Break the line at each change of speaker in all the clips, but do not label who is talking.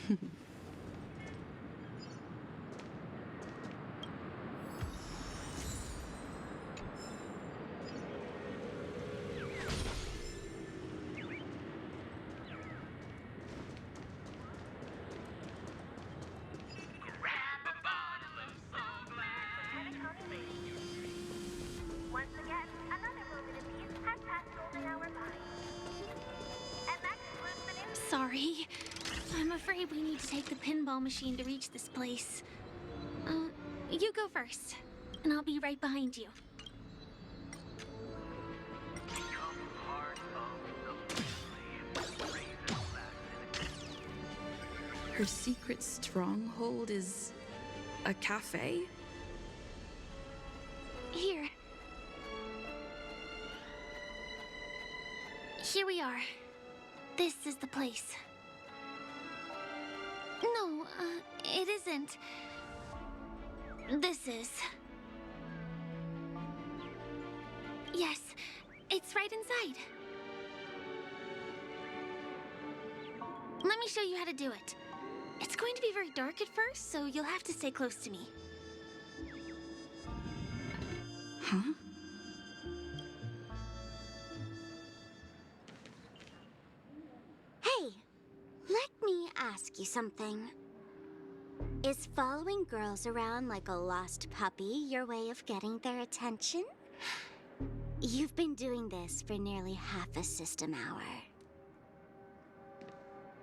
Once again, another moment of peace has passed golden hour by. And that concludes the news.
Sorry. I'm afraid we need to take the pinball machine to reach this place. You go first, and I'll be right behind you.
Her secret stronghold is a cafe?
Here. Here we are. This is the place. No, it isn't. This is. Yes, it's right inside. Let me show you how to do it. It's going to be very dark at first, so you'll have to stay close to me.
Huh?
Hey, let me ask you something. Is following girls around like a lost puppy your way of getting their attention? You've been doing this for nearly half a system hour.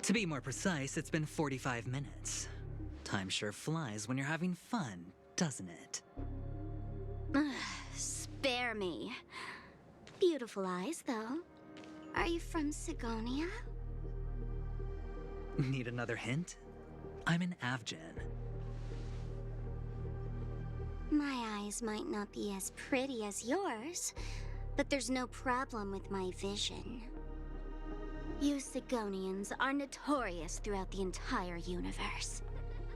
To be more precise, it's been 45 minutes. Time sure flies when you're having fun, doesn't it?
Spare me. Beautiful eyes, though. Are you from Sigonia?
Need another hint? I'm an Avgen.
My eyes might not be as pretty as yours, but there's no problem with my vision. You Sigonians are notorious throughout the entire universe.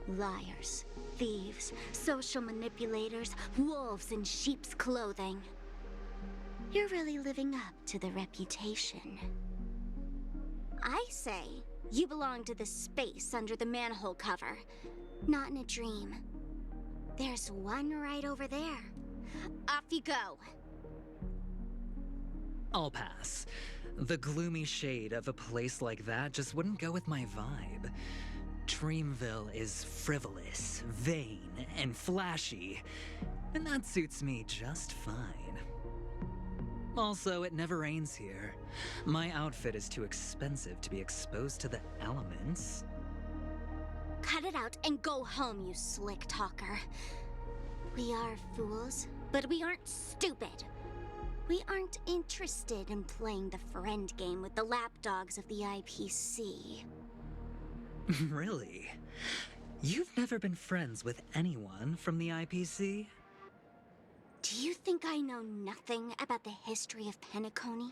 Liars, thieves, social manipulators, wolves in sheep's clothing. You're really living up to the reputation. I say, you belong to the space under the manhole cover, not in a dream. There's one right over there. Off you go.
I'll pass. The gloomy shade of a place like that just wouldn't go with my vibe. Dreamville is frivolous, vain, and flashy, and that suits me just fine. Also, it never rains here. My outfit is too expensive to be exposed to the elements.
Cut it out and go home, you slick talker. We are fools, but we aren't stupid. We aren't interested in playing the friend game with the lapdogs of the IPC.
Really? You've never been friends with anyone from the IPC?
Do you think I know nothing about the history of Peniconii?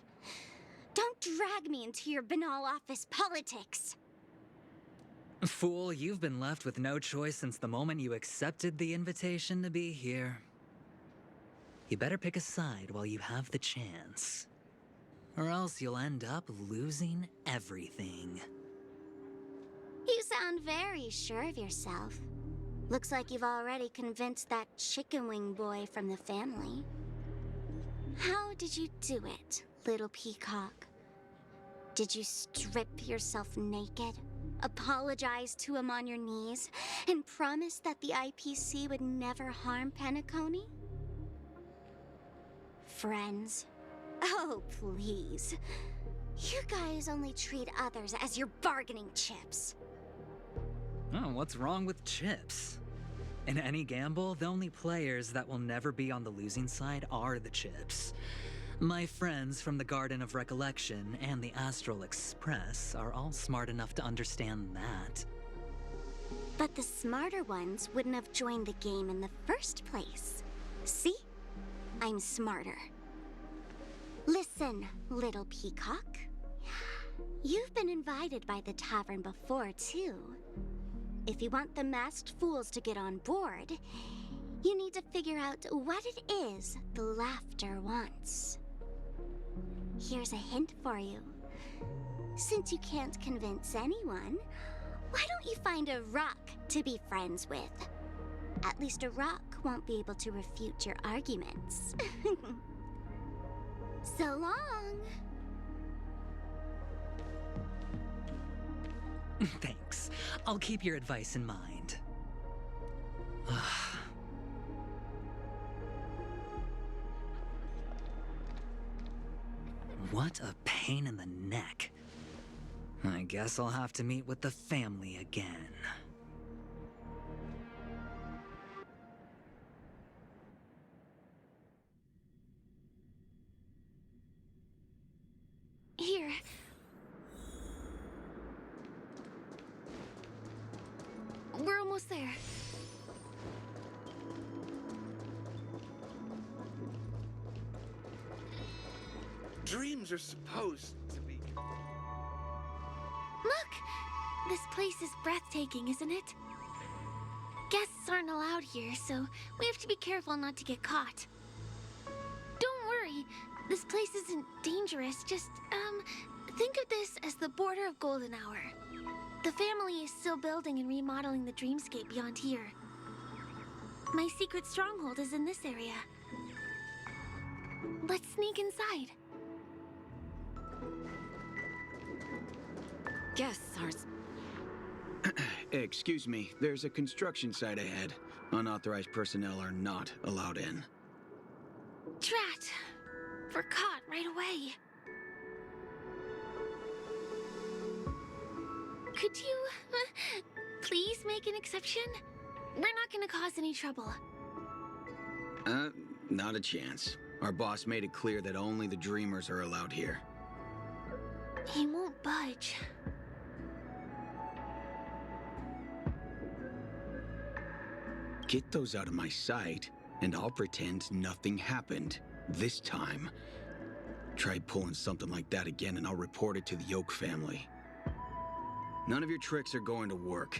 Don't drag me into your banal office politics!
Fool, you've been left with no choice since the moment you accepted the invitation to be here. You better pick a side while you have the chance. Or else you'll end up losing everything.
You sound very sure of yourself. Looks like you've already convinced that chicken wing boy from the family. How did you do it, little peacock? Did you strip yourself naked, apologize to him on your knees, and promise that the IPC would never harm Peniconii? Friends? Oh, please. You guys only treat others as your bargaining chips.
Oh, what's wrong with chips? In any gamble, the only players that will never be on the losing side are the chips. My friends from the Garden of Recollection and the Astral Express are all smart enough to understand that.
But the smarter ones wouldn't have joined the game in the first place. See? I'm smarter. Listen, little peacock. You've been invited by the tavern before, too. If you want the masked fools to get on board, you need to figure out what it is the laughter wants. Here's a hint for you. Since you can't convince anyone, why don't you find a rock to be friends with. At least a rock won't be able to refute your arguments. So long.
Thanks. I'll keep your advice in mind. What a pain in the neck. I guess I'll have to meet with the family again.
Here. We're almost there.
Dreams are supposed to be.
Look! This place is breathtaking, isn't it? Guests aren't allowed here, so we have to be careful not to get caught. Don't worry, this place isn't dangerous. Just, think of this as the border of Golden Hour. The family is still building and remodeling the dreamscape beyond here. My secret stronghold is in this area. Let's sneak inside.
Guests are...
Excuse me, there's a construction site ahead. Unauthorized personnel are not allowed in.
Drat! We're caught right away. Could you, please make an exception? We're not gonna cause any trouble.
Not a chance. Our boss made it clear that only the dreamers are allowed here.
He won't budge.
Get those out of my sight, and I'll pretend nothing happened. This time. Try pulling something like that again, and I'll report it to the Oak family. None of your tricks are going to work.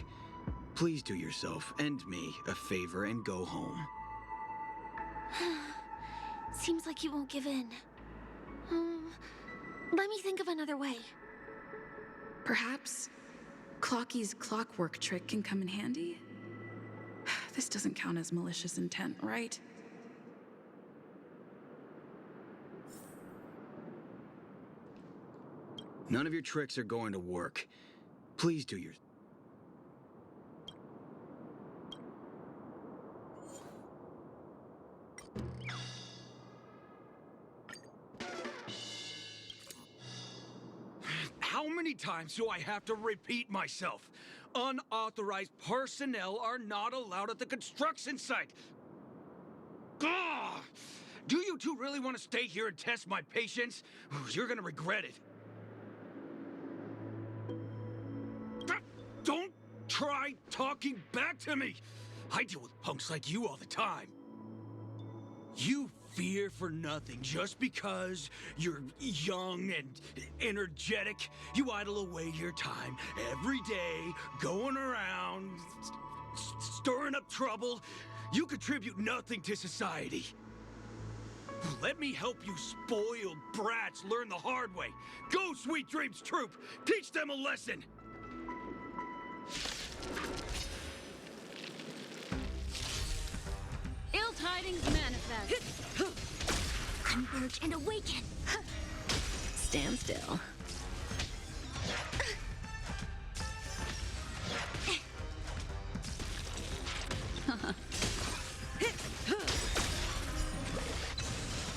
Please do yourself and me a favor and go home.
Seems like you won't give in. Let me think of another way.
Perhaps Clocky's clockwork trick can come in handy? This doesn't count as malicious intent, right?
None of your tricks are going to work. Please do your...
How many times do I have to repeat myself? Unauthorized personnel are not allowed at the construction site. Ugh! Do you two really want to stay here and test my patience? You're gonna regret it. Don't try talking back to me! I deal with punks like you all the time. You fear for nothing just because you're young and energetic. You idle away your time every day, going around, stirring up trouble. You contribute nothing to society. Let me help you spoiled brats learn the hard way. Go, Sweet Dreams Troop! Teach them a lesson!
Ill tidings manifest.
Converge and awaken.
Stand still.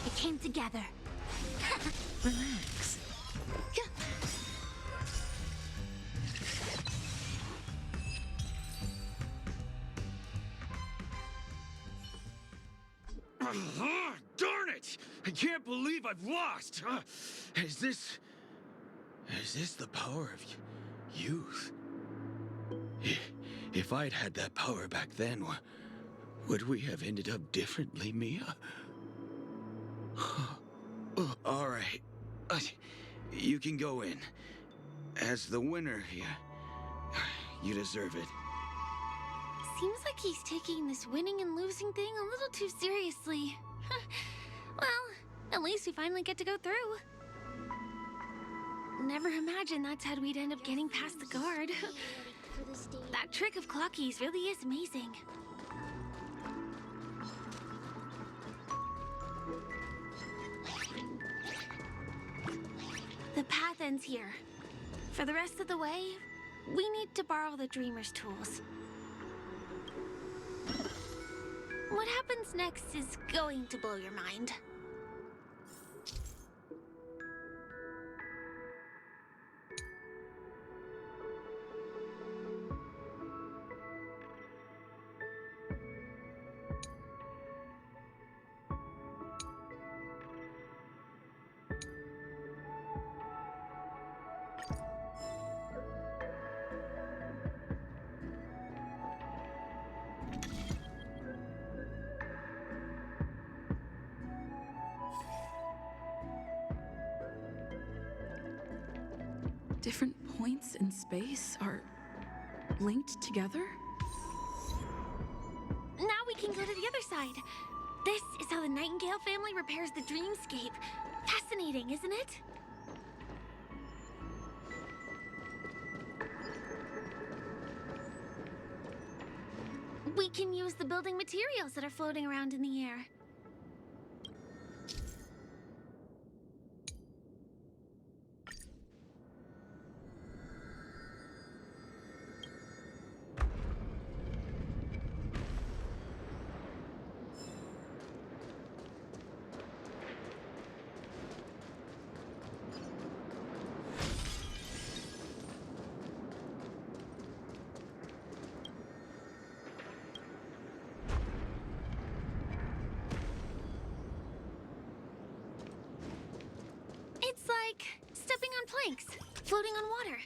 It came together.
Relax.
Darn it! I can't believe I've lost! Is this the power of youth? If I'd had that power back then, would we have ended up differently, Mia? All right. You can go in. As the winner, you deserve it.
Seems like he's taking this winning and losing thing a little too seriously. Well, at least we finally get to go through. Never imagined that's how we'd end up getting past the guard. That That trick of Clocky's really is amazing. The path ends here. For the rest of the way, we need to borrow the Dreamer's tools. What happens next is going to blow your mind.
Different points in space are linked together?
Now we can go to the other side. This is how the Nightingale family repairs the dreamscape. Fascinating, isn't it? We can use the building materials that are floating around in the air. It's like stepping on planks, floating on water.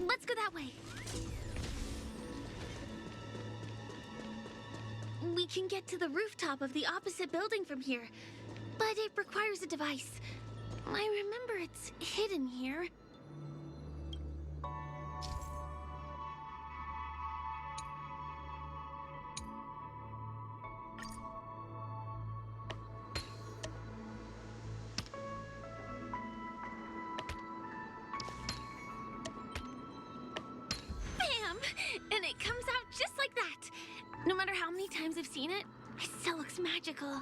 Let's go that way. We can get to the rooftop of the opposite building from here, but it requires a device. I remember it's hidden here. Bam! And it comes out just like that. No matter how many times I've seen it, it still looks magical.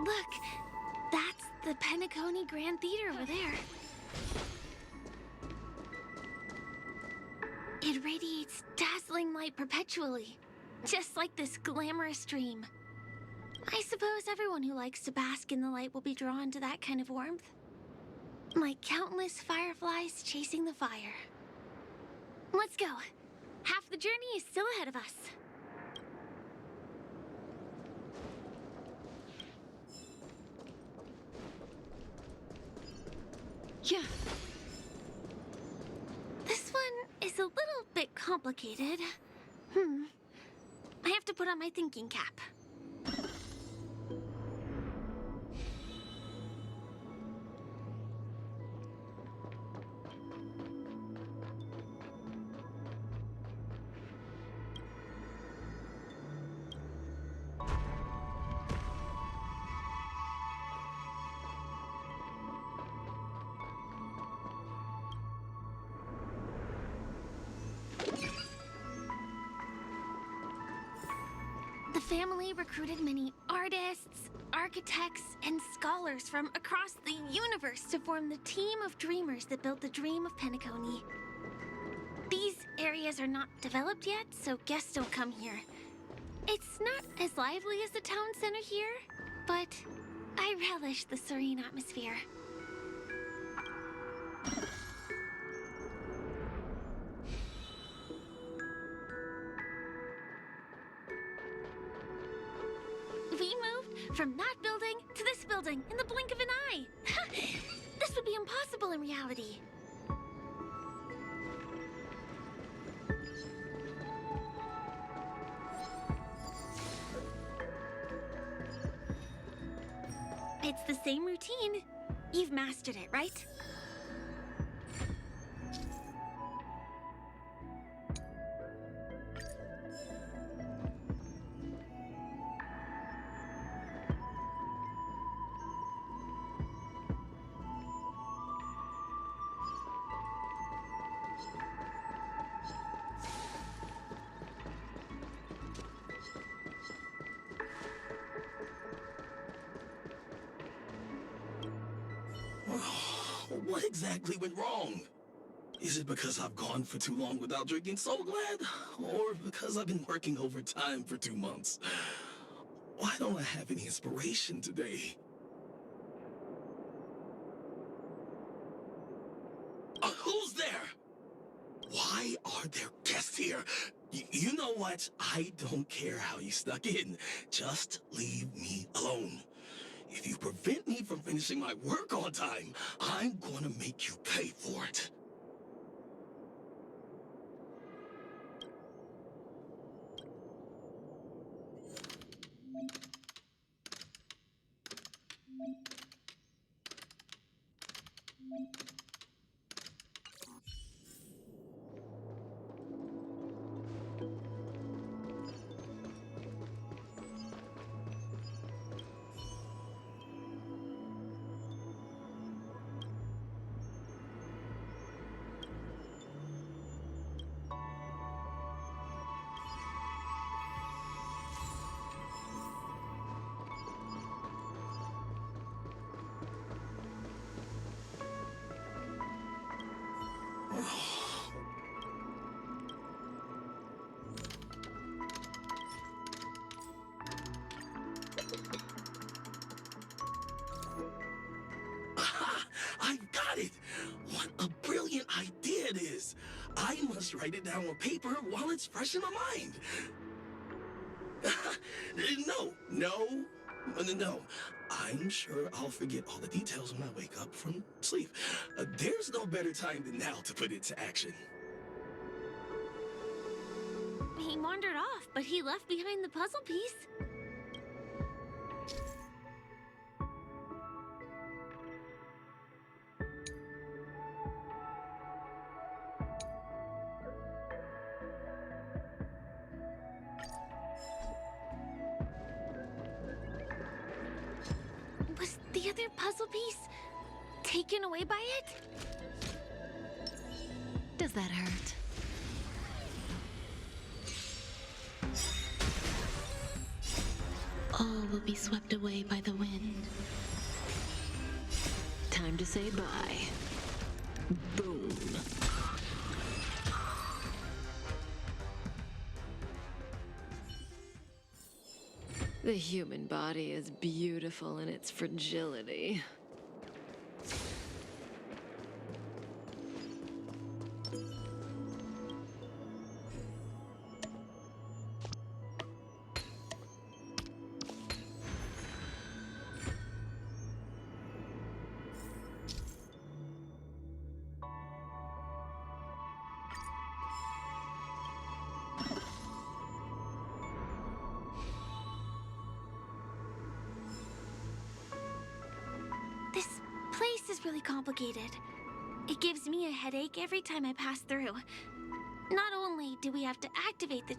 Look, that's the Peniconii Grand Theater over there. It radiates dazzling light perpetually, just like this glamorous dream. I suppose everyone who likes to bask in the light will be drawn to that kind of warmth. Like countless fireflies chasing the fire. Let's go. Half the journey is still ahead of us.
Yeah.
This one is a little bit complicated. I have to put on my thinking cap. The family recruited many artists, architects, and scholars from across the universe to form the team of dreamers that built the dream of Peniconii. These air areas are not developed yet, so guests don't come here. It's not as lively as the town center here, but I relish the serene atmosphere. We moved from that building to this building in the blink of an eye. This would be impossible in reality. It's the same routine. You've mastered it, right?
What exactly went wrong? Is it because I've gone for too long without drinking So Glad? Or because I've been working overtime for 2 months? Why don't I have any inspiration today? Who's there? Why are there guests here? You know what? I don't care how you snuck in. Just leave me alone. If you prevent me from finishing my work on time, I'm gonna make you pay for it. I've got it! What a brilliant idea it is! I must write it down on paper while it's fresh in my mind. No. I'm sure I'll forget all the details when I wake up from sleep. There's no better time than now to put it to action.
He wandered off, but he left behind the puzzle piece. Was the other puzzle piece taken away by it?
Does that hurt? All will be swept away by the wind. Time to say bye. Boom. The human body is beautiful in its fragility.
This place is really complicated. It gives me a headache every time I pass through. Not only do we have to activate the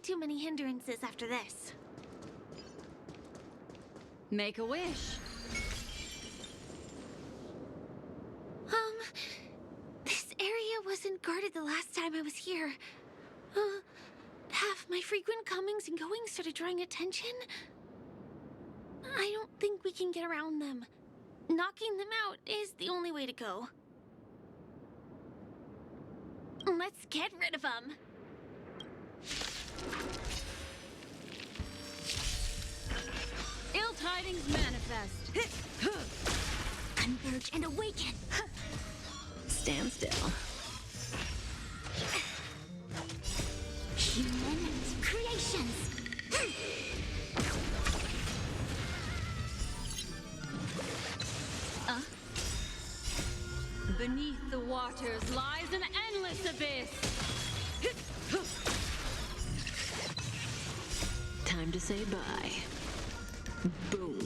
too many hindrances after this.
Make a wish.
This area wasn't guarded the last time I was here. Have my frequent comings and goings started drawing attention? I don't think we can get around them. Knocking them out is the only way to go. Let's get rid of them.
Ill tidings manifest.
Converge and awaken.
Stand still.
Human creations.
Beneath the waters lies an endless abyss. Time to say bye. Boom.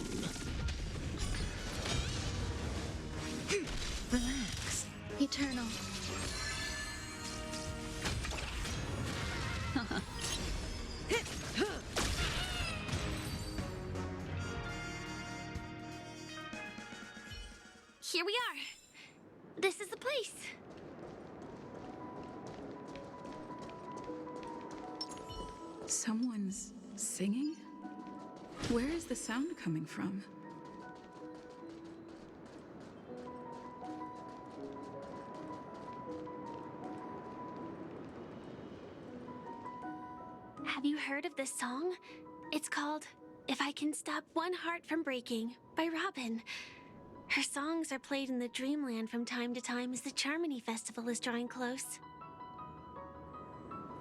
Relax.
Eternal.
Here we are. This is the place.
Someone's singing? Where is the sound coming from?
Have you heard of this song? It's called If I Can Stop One Heart from Breaking by Robin. Her songs are played in the Dreamland from time to time as the Charmony Festival is drawing close.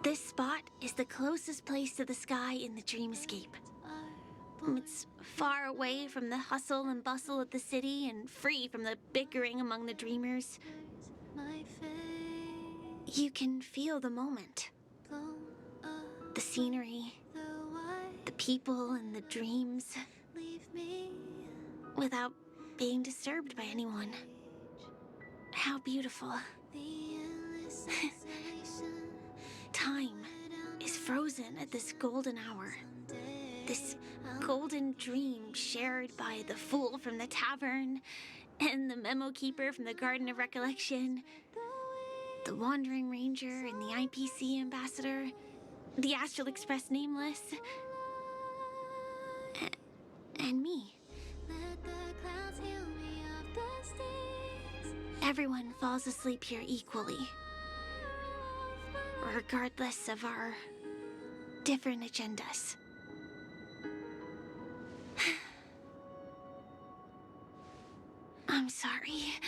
This spot is the closest place to the sky in the dreamscape. It's far away from the hustle and bustle of the city and free from the bickering among the dreamers. You can feel the moment. The scenery, the people and the dreams, without being disturbed by anyone. How beautiful. Time is frozen at this golden hour. This golden dream shared by the fool from the tavern and the memo keeper from the Garden of Recollection, the wandering ranger and the IPC ambassador, the Astral Express nameless, and me. Everyone falls asleep here equally, regardless of our different agendas. I'm sorry.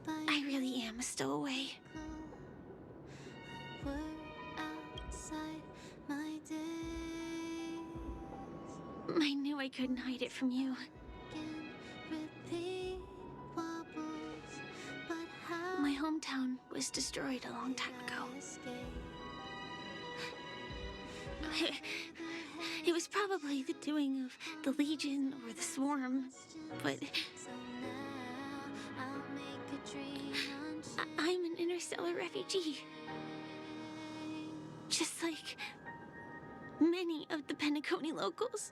I really am a stowaway. I knew I couldn't hide it from you. My hometown was destroyed a long time ago. It was probably the doing of the Legion or the Swarm, but I'm an interstellar refugee. Just like many of the Peniconii locals.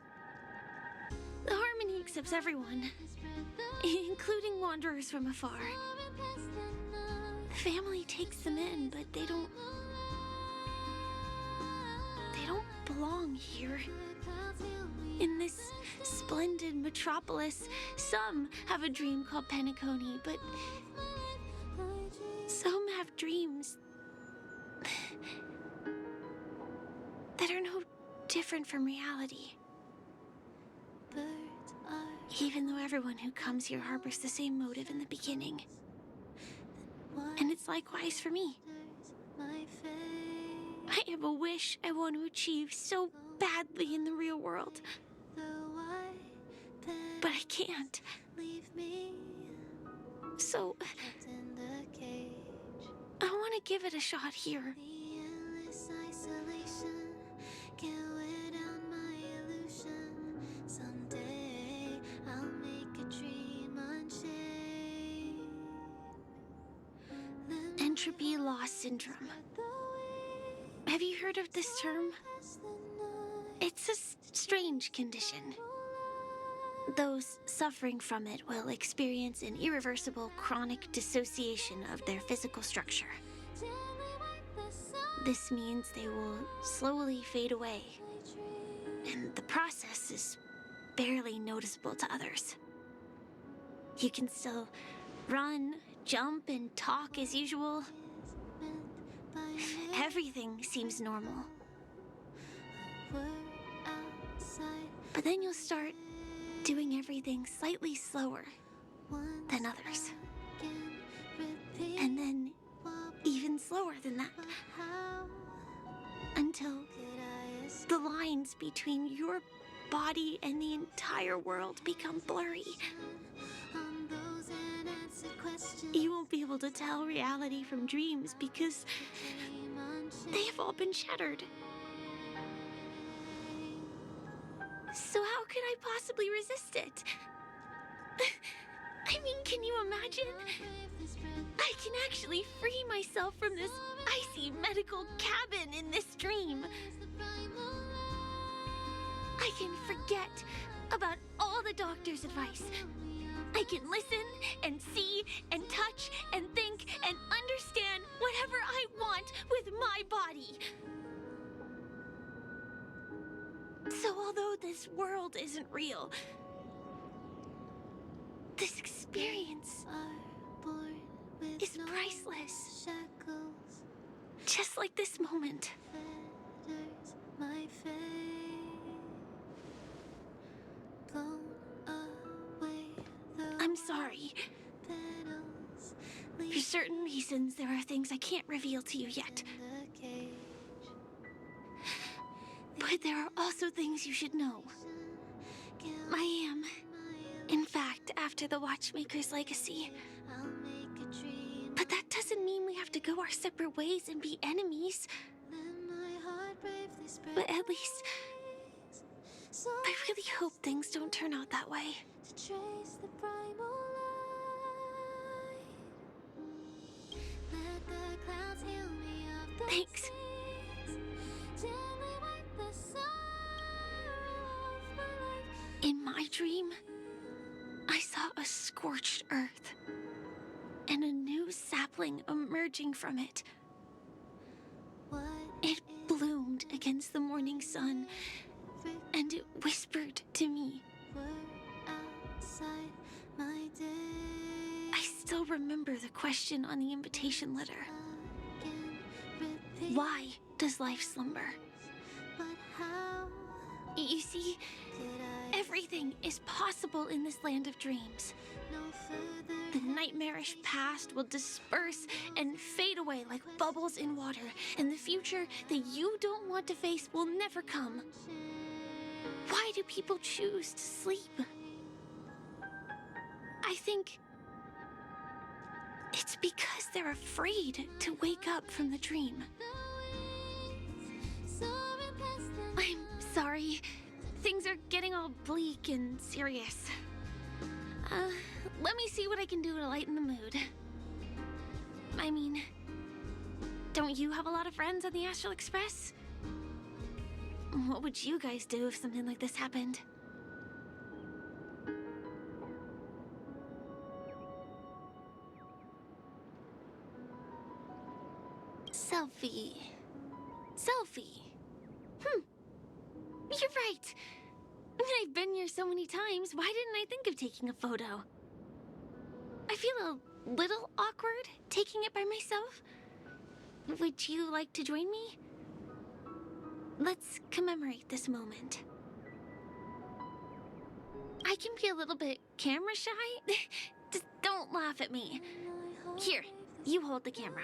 The Harmony accepts everyone, including wanderers from afar. The family takes them in, but they don't belong here. In this splendid metropolis, some have a dream called Peniconii, but some have dreams that are no different from reality. Even though everyone who comes here harbors the same motive in the beginning. And it's likewise for me. I have a wish I want to achieve so badly in the real world. But I can't. So I want to give it a shot here. Entropy loss syndrome. Have you heard of this term? It's a strange condition. Those suffering from it will experience an irreversible chronic dissociation of their physical structure. This means they will slowly fade away, and the process is barely noticeable to others. You can still run, jump, and talk as usual. Everything seems normal. But then you'll start doing everything slightly slower than others. And then even slower than that. Until the lines between your body and the entire world become blurry. You won't be able to tell reality from dreams because they have all been shattered. So how could I possibly resist it? I mean, can you imagine? I can actually free myself from this icy medical cabin in this dream. I can forget about all the doctor's advice. I can listen and see and touch and think and understand whatever I want with my body. So although this world isn't real, this experience is priceless. Just like this moment. I'm sorry. For certain reasons, there are things I can't reveal to you yet. But there are also things you should know. I am, in fact, after the Watchmaker's legacy. But that doesn't mean we have to go our separate ways and be enemies. But at least, I really hope things don't turn out that way. Thanks. In my dream, I saw a scorched earth and a new sapling emerging from it. It bloomed against the morning sun, and it whispered to me. I still remember the question on the invitation letter. Why does life slumber? You see, everything is possible in this land of dreams. The nightmarish past will disperse and fade away like bubbles in water, and the future that you don't want to face will never come. Why do people choose to sleep? I think it's because they're afraid to wake up from the dream. I'm sorry. Things are getting all bleak and serious. Let me see what I can do to lighten the mood. I mean, don't you have a lot of friends on the Astral Express? What would you guys do if something like this happened? Selfie. Selfie. You're right. I've been here so many times. Why didn't I think of taking a photo? I feel a little awkward taking it by myself. Would you like to join me? Let's commemorate this moment. I can be a little bit camera shy. Just don't laugh at me. Here, you hold the camera.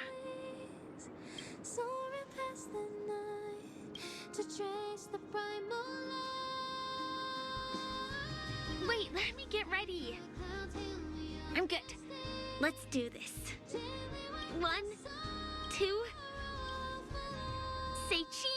Wait, let me get ready. I'm good. Let's do this. 1, 2, say cheese.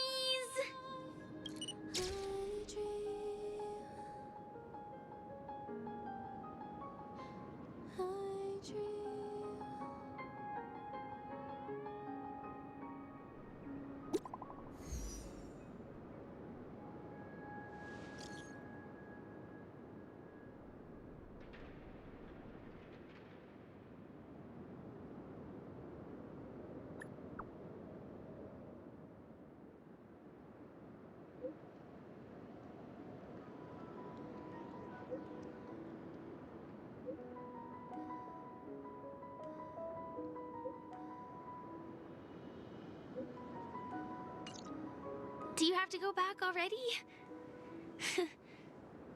to go back already?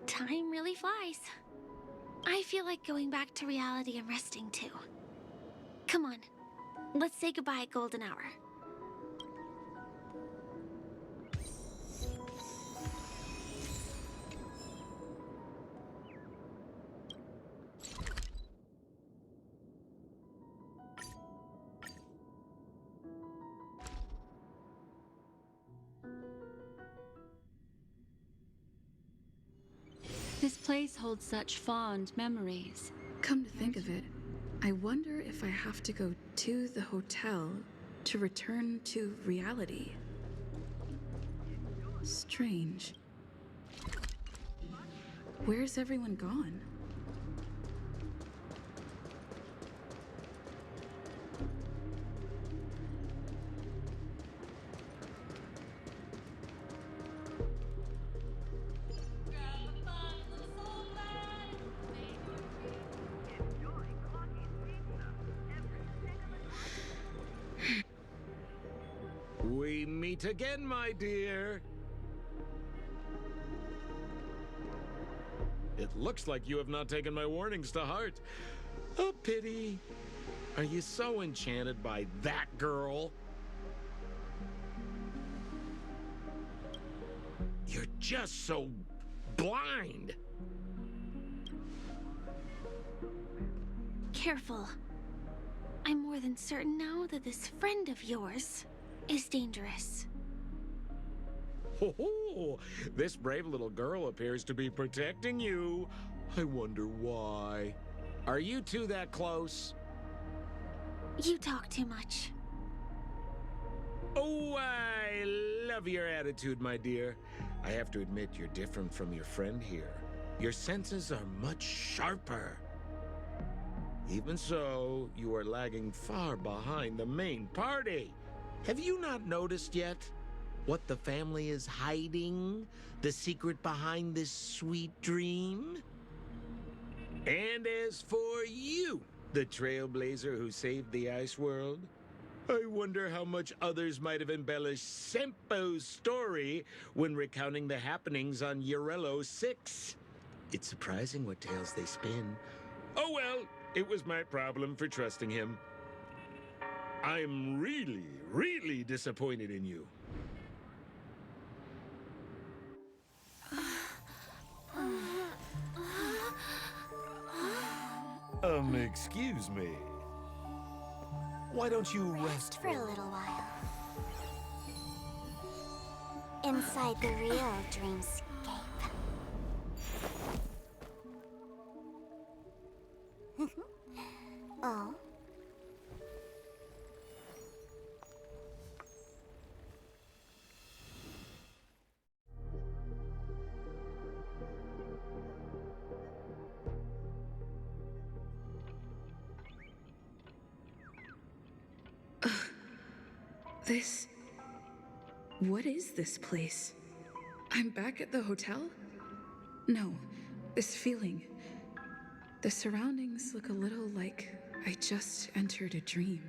Time really flies. I feel like going back to reality and resting too. Come on, let's say goodbye at Golden Hour.
This place holds such fond memories.
Come to think of it, I wonder if I have to go to the hotel to return to reality. Strange. Where's everyone gone?
We meet again, my dear. It looks like you have not taken my warnings to heart. A pity. Are you so enchanted by that girl? You're just so blind.
Careful. I'm more than certain now that this friend of yours is dangerous.
Ho-ho! This brave little girl appears to be protecting you. I wonder why. Are you two that close?
You talk too much.
Oh, I love your attitude, my dear. I have to admit you're different from your friend here. Your senses are much sharper. Even so, you are lagging far behind the main party. Have you not noticed yet what the family is hiding? The secret behind this sweet dream? And as for you, the trailblazer who saved the ice world, I wonder how much others might have embellished Sempo's story when recounting the happenings on Eurello 6. It's surprising what tales they spin. Oh well, it was my problem for trusting him. I'm really, really disappointed in you. Excuse me. Why don't you rest
For a little while. Inside the real dreamscape. Oh.
What is this place? I'm back at the hotel? No, this feeling. The surroundings look a little like I just entered a dream.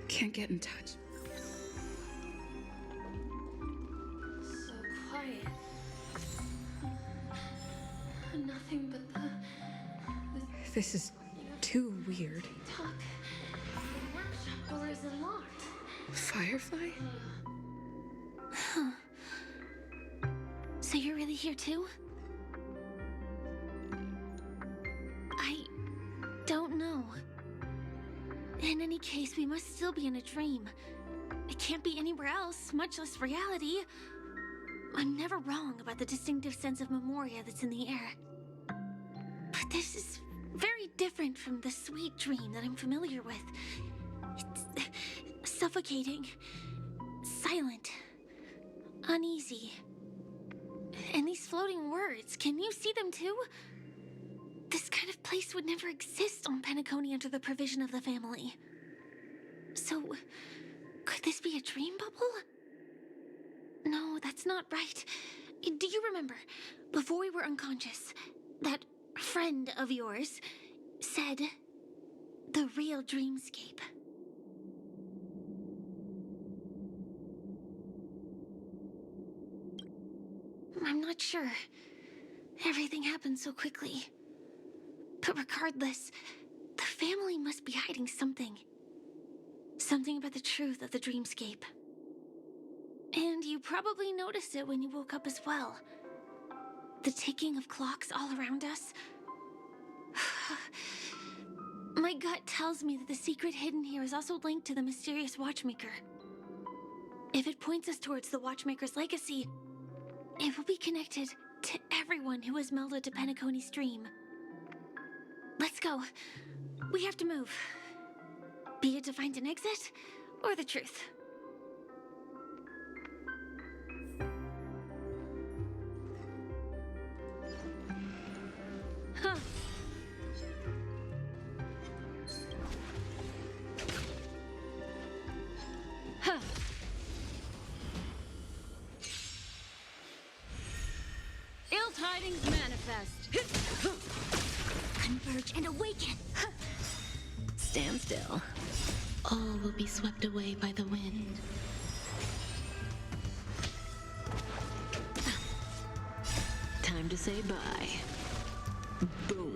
Can't get in touch.
So quiet. Nothing but the
This is too weird.
talk. The workshop door is unlocked.
Firefly?
Huh. So you're really here too? I don't know. In any case, we must still be in a dream. It can't be anywhere else, much less reality. I'm never wrong about the distinctive sense of memoria that's in the air. But this is very different from the sweet dream that I'm familiar with. It's suffocating, silent, uneasy. And these floating words, can you see them too? This kind of place would never exist on Peniconia under the provision of the family. So, could this be a dream bubble? No, that's not right. Do you remember, before we were unconscious, that friend of yours said the real dreamscape? I'm not sure. Everything happened so quickly. But regardless, the family must be hiding something. Something about the truth of the dreamscape. And you probably noticed it when you woke up as well. The ticking of clocks all around us. My gut tells me that the secret hidden here is also linked to the mysterious Watchmaker. If it points us towards the Watchmaker's legacy, it will be connected to everyone who has melded to Penaconi's dream. Let's go. We have to move. Be it to find an exit, or the truth. Huh. Huh.
Ill tidings manifest.
Converge and awaken.
Stand still.
All will be swept away by the wind.
Time to say bye. Boom.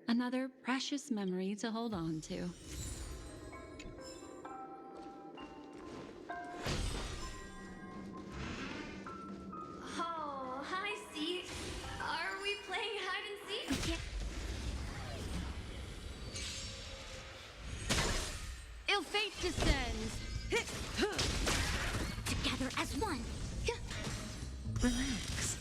Another precious memory to hold on to.
Oh, hi, Steve. Are we playing hide and seek?
Ill fate descends.
Together as one.
Relax.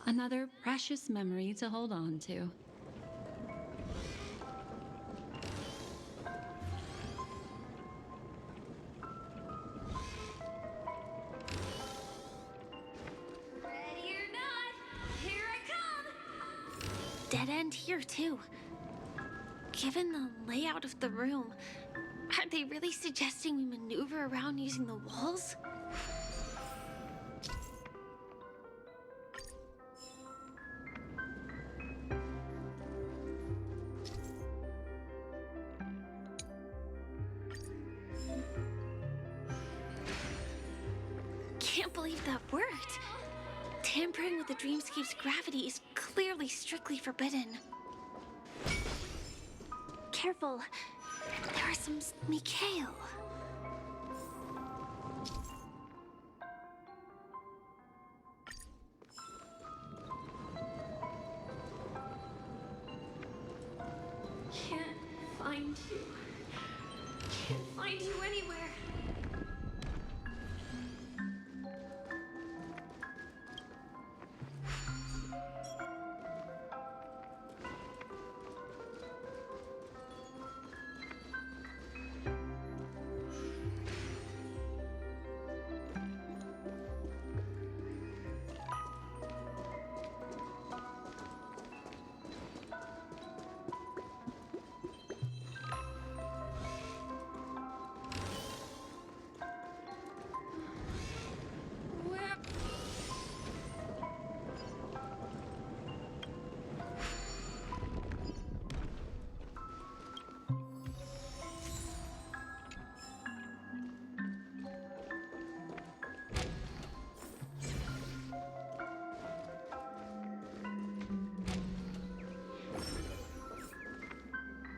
Another precious memory to hold on to.
Ready or not, here I come! Dead end here, too. Given the layout of the room, are they really suggesting we maneuver around using the walls? Can't believe that worked. Tampering with the dreamscape's gravity is clearly strictly forbidden. Careful. There are some Mikhail. Can't find you. Can't find you anywhere.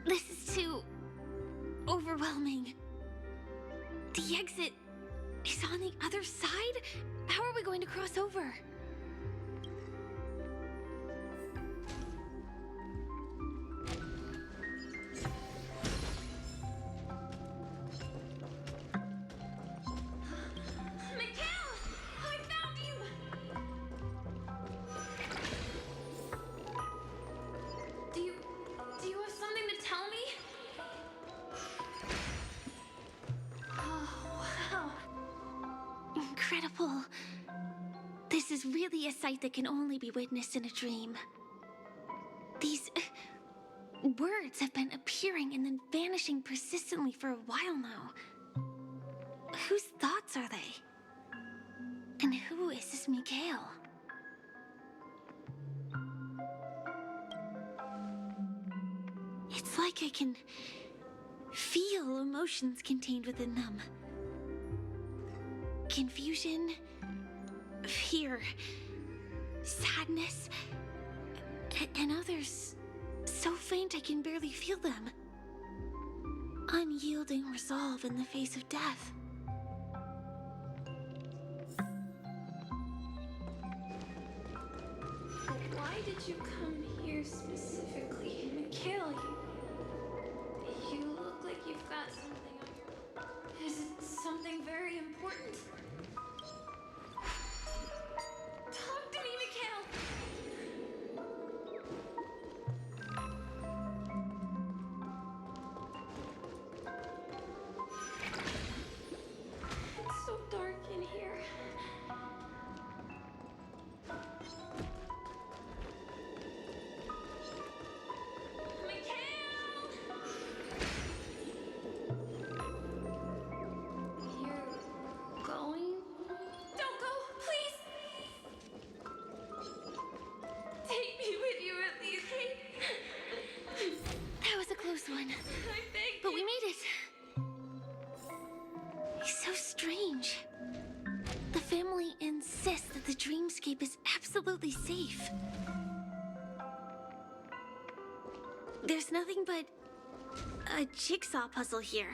This is too overwhelming. The exit is on the other side? How are we going to cross over? Mikhail! I found you! Do you have something to tell me? Oh, wow. is really a sight that can only be witnessed in a dream. These words have been appearing and then vanishing persistently for a while now. Whose thoughts are they? And who is this Mikhail? It's like I can feel emotions contained within them. Confusion, fear, sadness, and others so faint I can barely feel them. Unyielding resolve in the face of death.
Why did you come here specifically? Mikhail, you look like you've got something on your... Is it something very important? Talk to me, Mikhail! It's so dark in here. You're going? Don't go, please! Take me with you at least.
That was a close one.
I beg
But we
you.
made it. It's so strange. The family insists that the dreamscape is absolutely safe. There's nothing but a jigsaw puzzle here.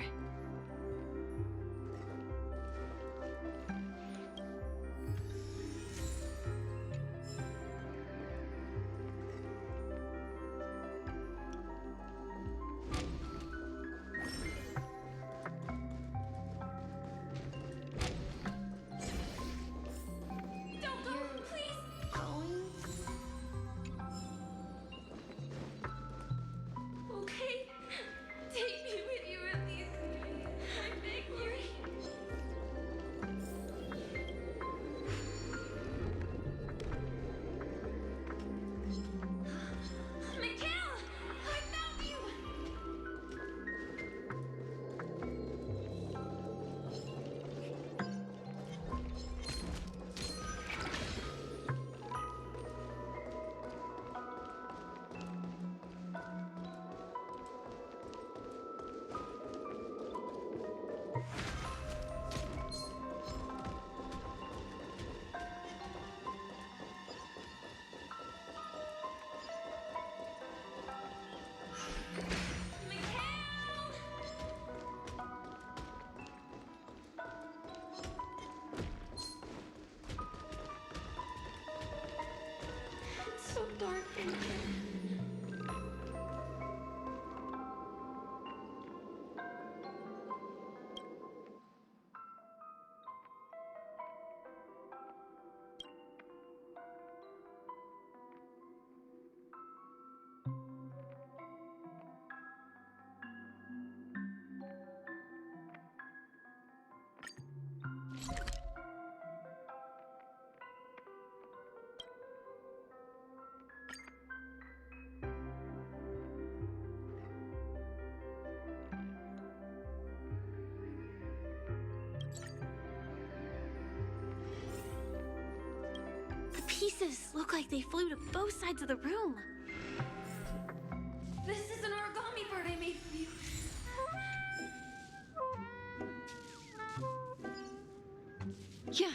Don't go, please! Going? Okay. Take me with you at least. I beg you. Mikhail! I found you! Mikhail! It's so dark in here.
The pieces look like they flew to both sides of the room.
This is an origami bird I made for you.
Yeah.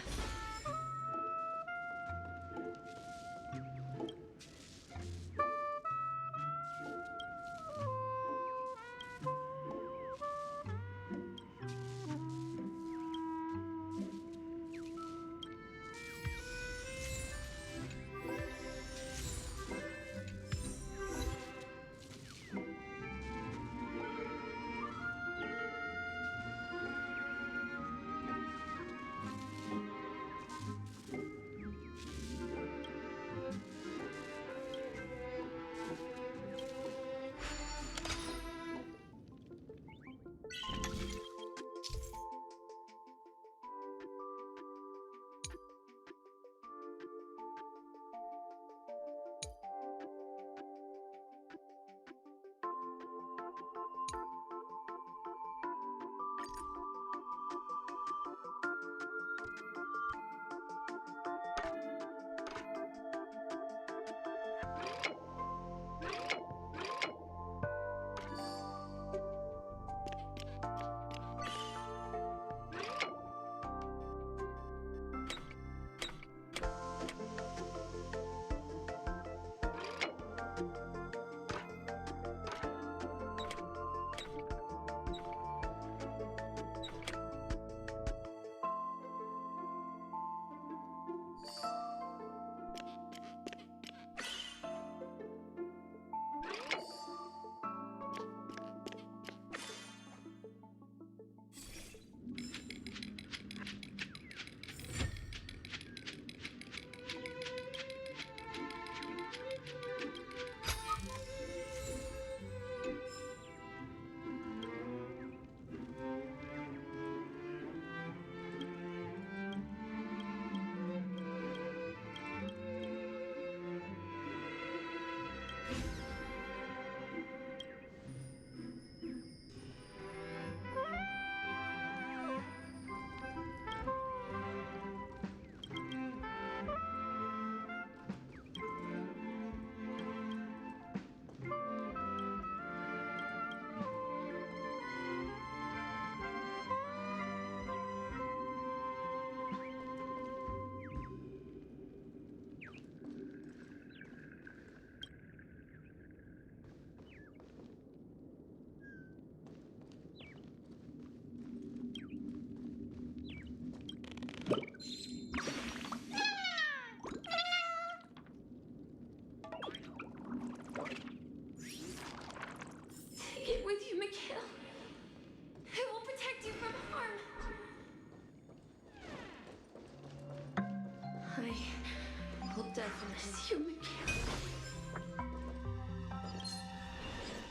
promise you, Mikhail.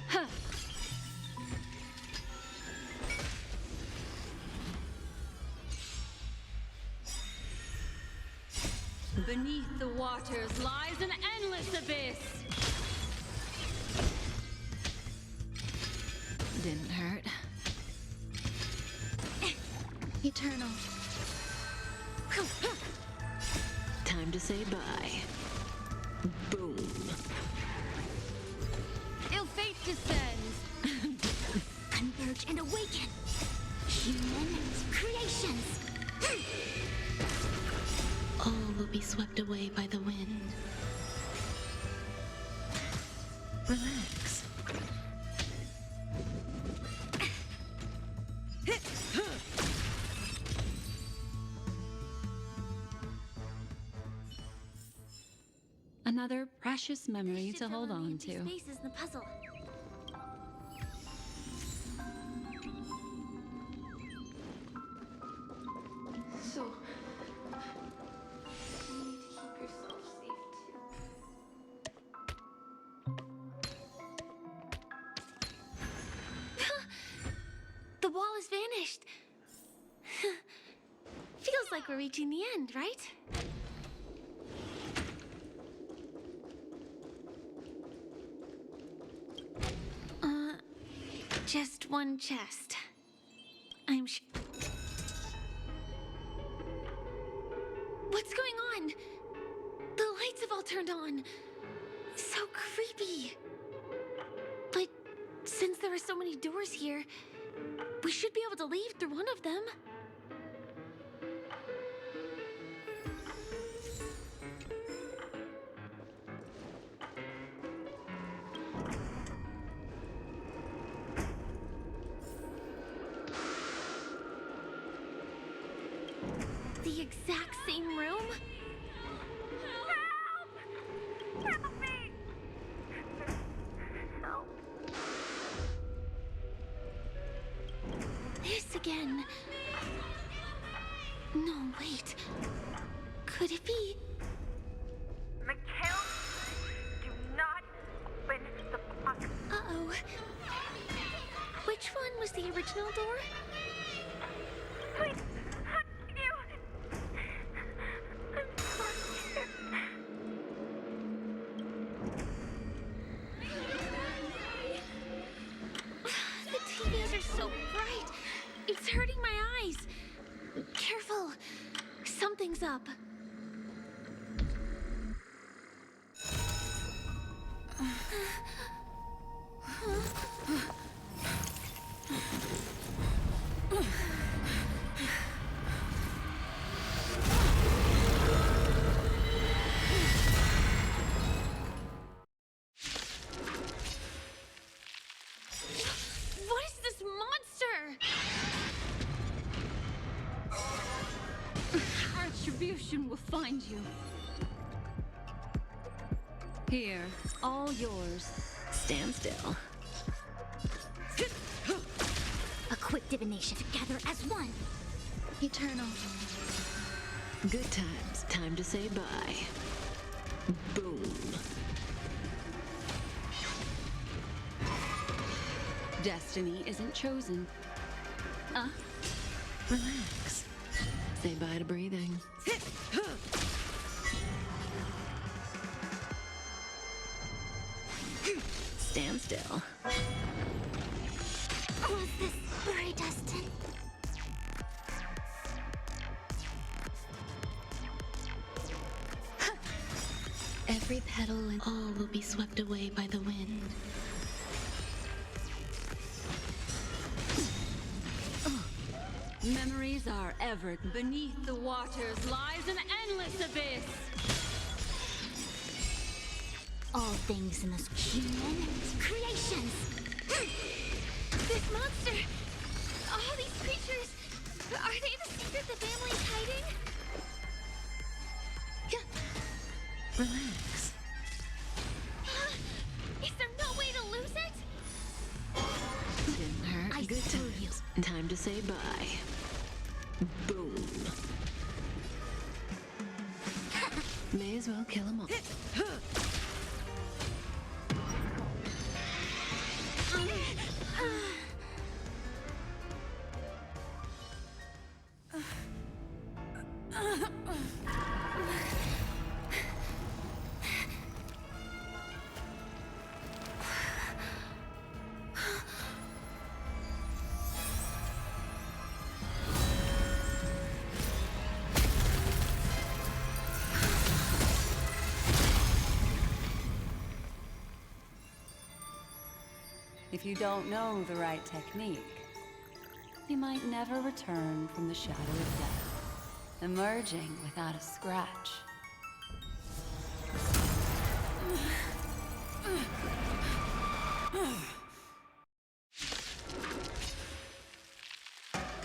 Huh. Beneath the waters lies an endless abyss. Didn't hurt.
Eternal.
Time to say bye. Boom.
Ill fate descends.
Converge and awaken. Human creations. All will be swept away by the wind.
Relax.
Another precious memory to hold on to.
Spaces in the puzzle.
So, you need to keep yourself safe too.
The wall has vanished. Feels like we're reaching the end, right? Just one chest. I'm sure. What's going on? The lights have all turned on. So creepy. But since there are so many doors here, we should be able to leave through one of them. The exact same room?
Help! Help me! Help.
This again. No, wait. Could it be?
Mikhail, do not open the box.
Uh-oh. Which one was the original door?
Please, you. I'm so scared.
The TVs are so bright. It's hurting my eyes. Careful. Something's up. What is this monster?
Retribution will find you. Here, all yours.
Stand still.
A quick divination together as one. Eternal.
Good times. Time to say bye. Boom.
Destiny isn't chosen.
Relax. Say bye to breathing. Stand still.
Was this predestined? Every petal and all will be swept away by the wind.
Memories are ever. Beneath the waters lies an endless abyss.
All things in this human creations. This monster! All these creatures! Are they the secret the family's hiding?
Relax.
Is there no way to lose it?
Didn't hurt.
I
Good
saw
times. Time to say bye. Boom. May as well kill them all.
If you don't know the right technique, you might never return from the shadow of death, emerging without a scratch.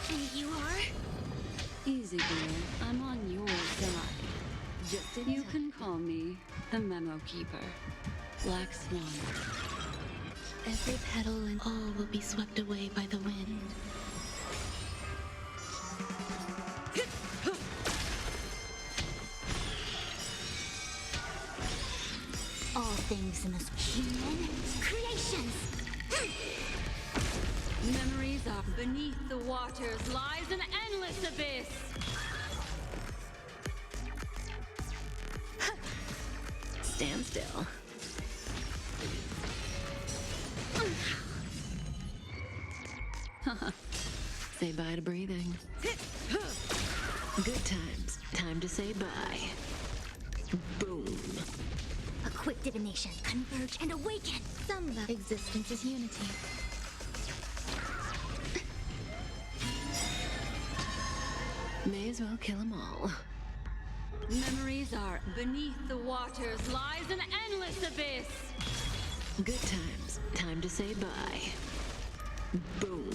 And you are?
Easy, girl. I'm on your side. You can call me the Memo Keeper, Black Swan.
Every petal and all will be swept away by the wind. All things in this human creations.
Memories are beneath the waters lies an endless abyss.
Stand still. Say bye to breathing. Good times. Time to say bye. Boom.
A quick divination, converge and awaken. Some of existence is unity.
May as well kill them all.
Memories are beneath the waters lies an endless abyss.
Good times. Time to say bye. Boom.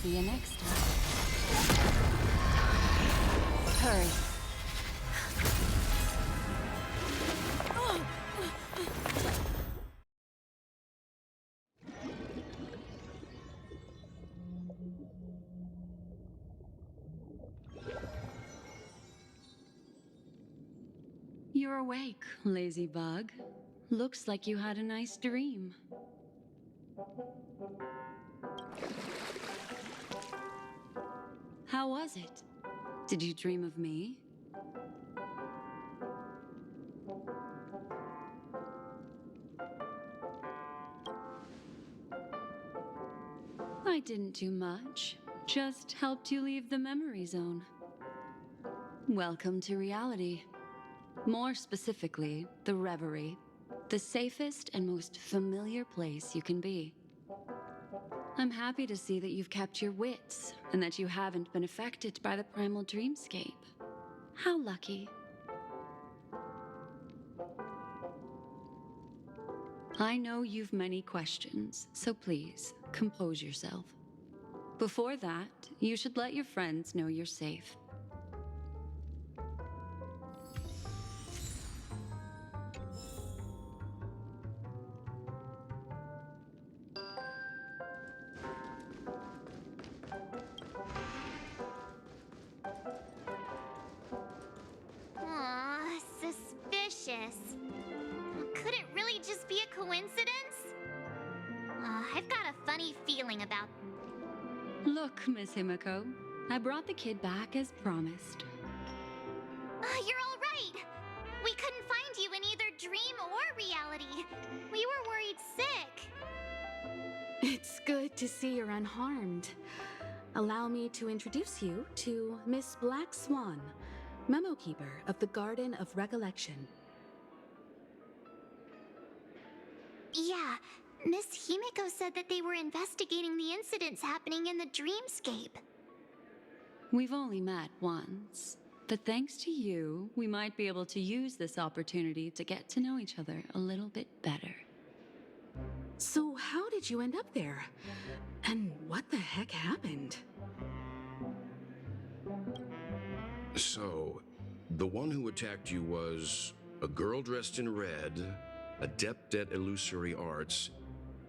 See you next time. Hurry. You're awake, lazy bug. Looks like you had a nice dream. How was it? Did you dream of me? I didn't do much. Just helped you leave the memory zone. Welcome to reality. More specifically, the Reverie. The safest and most familiar place you can be. I'm happy to see that you've kept your wits, and that you haven't been affected by the primal dreamscape. How lucky. I know you've many questions, so please, compose yourself. Before that, you should let your friends know you're safe.
Aw, suspicious. Could it really just be a coincidence? I've got a funny feeling about...
Look, Miss Himiko, I brought the kid back as promised.
You're all right. We couldn't find you in either dream or reality. We were worried sick.
It's good to see you're unharmed. Allow me to introduce you to Miss Black Swan, Memo Keeper of the Garden of Recollection.
Yeah, Miss Himiko said that they were investigating the incidents happening in the dreamscape.
We've only met once, but thanks to you, we might be able to use this opportunity to get to know each other a little bit better.
So how did you end up there? And what the heck happened?
So, the one who attacked you was a girl dressed in red, adept at illusory arts,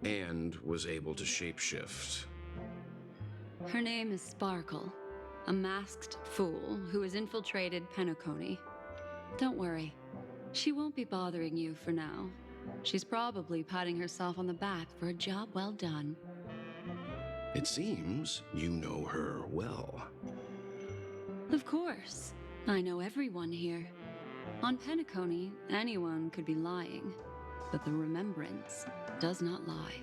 and was able to shapeshift.
Her name is Sparkle, a masked fool who has infiltrated Peniconii. Don't worry, she won't be bothering you for now. She's probably patting herself on the back for a job well done.
It seems you know her well.
Of course, I know everyone here. On Peniconii, anyone could be lying, but the remembrance does not lie.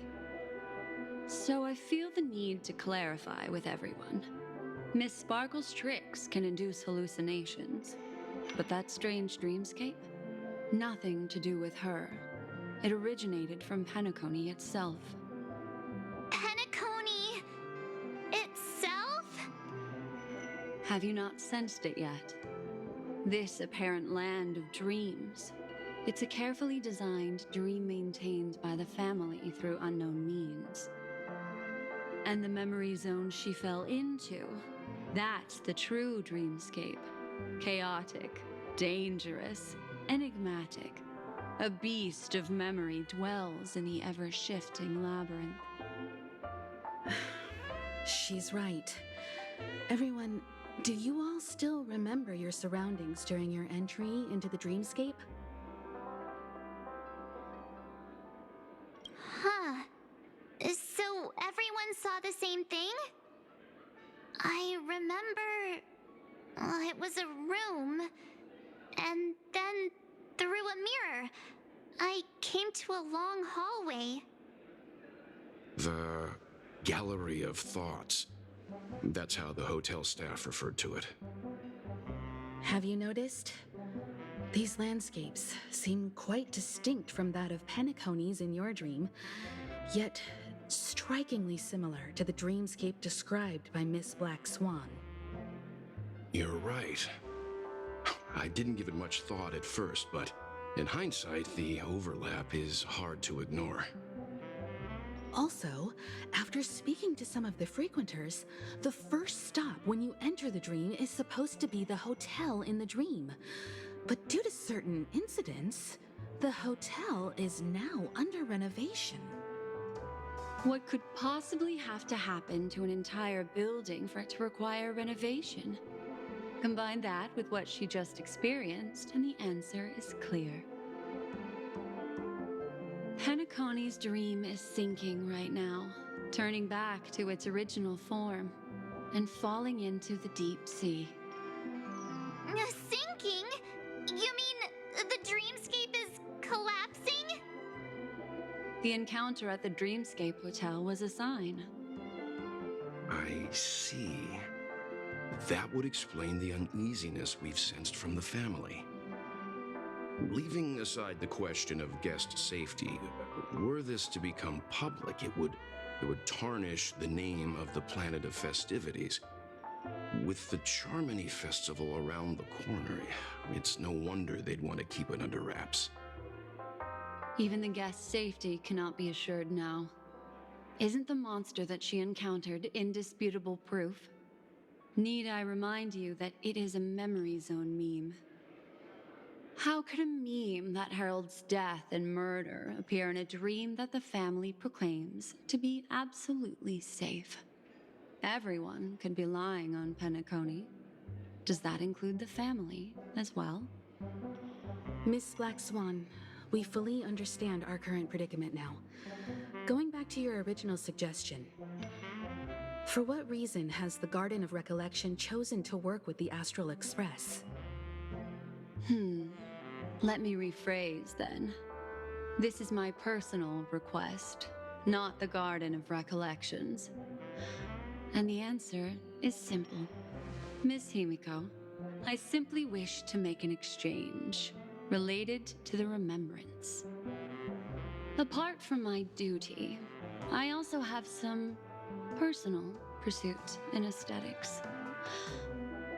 So I feel the need to clarify with everyone. Miss Sparkle's tricks can induce hallucinations, but that strange dreamscape? Nothing to do with her. It originated from Peniconii itself.
Peniconii itself?
Have you not sensed it yet? This apparent land of dreams. It's a carefully designed dream maintained by the family through unknown means. And the memory zone she fell into, that's the true dreamscape. Chaotic, dangerous, enigmatic. A beast of memory dwells in the ever-shifting labyrinth.
She's right. Everyone, do you all still remember your surroundings during your entry into the dreamscape?
Huh. So everyone saw the same thing? I remember... it was a room, and then through a mirror, I came to a long hallway.
The Gallery of Thoughts. That's how the hotel staff referred to it.
Have you noticed? These landscapes seem quite distinct from that of Penaconies in your dream, yet strikingly similar to the dreamscape described by Miss Black Swan.
You're right. I didn't give it much thought at first, but in hindsight, the overlap is hard to ignore.
Also, after speaking to some of the frequenters, the first stop when you enter the dream is supposed to be the hotel in the dream. But due to certain incidents, the hotel is now under renovation.
What could possibly have to happen to an entire building for it to require renovation? Combine that with what she just experienced, and the answer is clear. Penaconi's dream is sinking right now, turning back to its original form, and falling into the deep sea.
Sinking? You mean the dreamscape is collapsing?
The encounter at the Dreamscape Hotel was a sign.
I see. That would explain the uneasiness we've sensed from the family. Leaving aside the question of guest safety, were this to become public, it would tarnish the name of the planet of festivities. With the Charmony Festival around the corner, it's no wonder they'd want to keep it under wraps.
Even the guest's safety cannot be assured now. Isn't the monster that she encountered indisputable proof? Need I remind you that it is a memory zone meme? How could a meme that heralds death and murder appear in a dream that the family proclaims to be absolutely safe? Everyone could be lying on Peniconii. Does that include the family as well?
Miss Black Swan, we fully understand our current predicament now. Going back to your original suggestion, for what reason has the Garden of Recollection chosen to work with the Astral Express?
Let me rephrase then. This is my personal request, not the Garden of Recollections. And the answer is simple. Miss Himiko, I simply wish to make an exchange related to the remembrance. Apart from my duty, I also have some personal pursuit in aesthetics.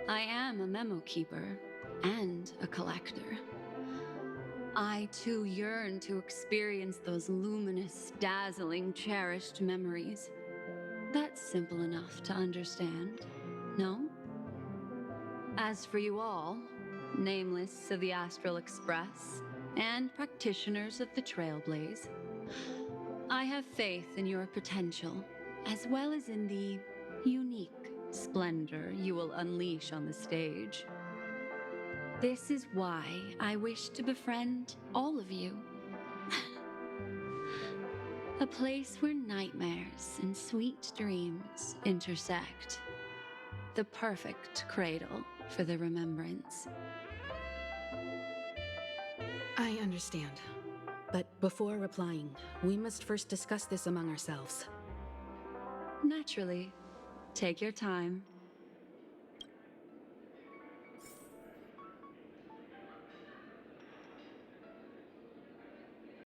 I am a memo keeper and a collector. I too yearn to experience those luminous, dazzling, cherished memories. That's simple enough to understand, no? As for you all, nameless of the Astral Express and practitioners of the Trailblaze, I have faith in your potential, as well as in the unique splendor you will unleash on the stage. This is why I wish to befriend all of you. A place where nightmares and sweet dreams intersect. The perfect cradle for the remembrance.
I understand. But before replying, we must first discuss this among ourselves.
Naturally. Take your time.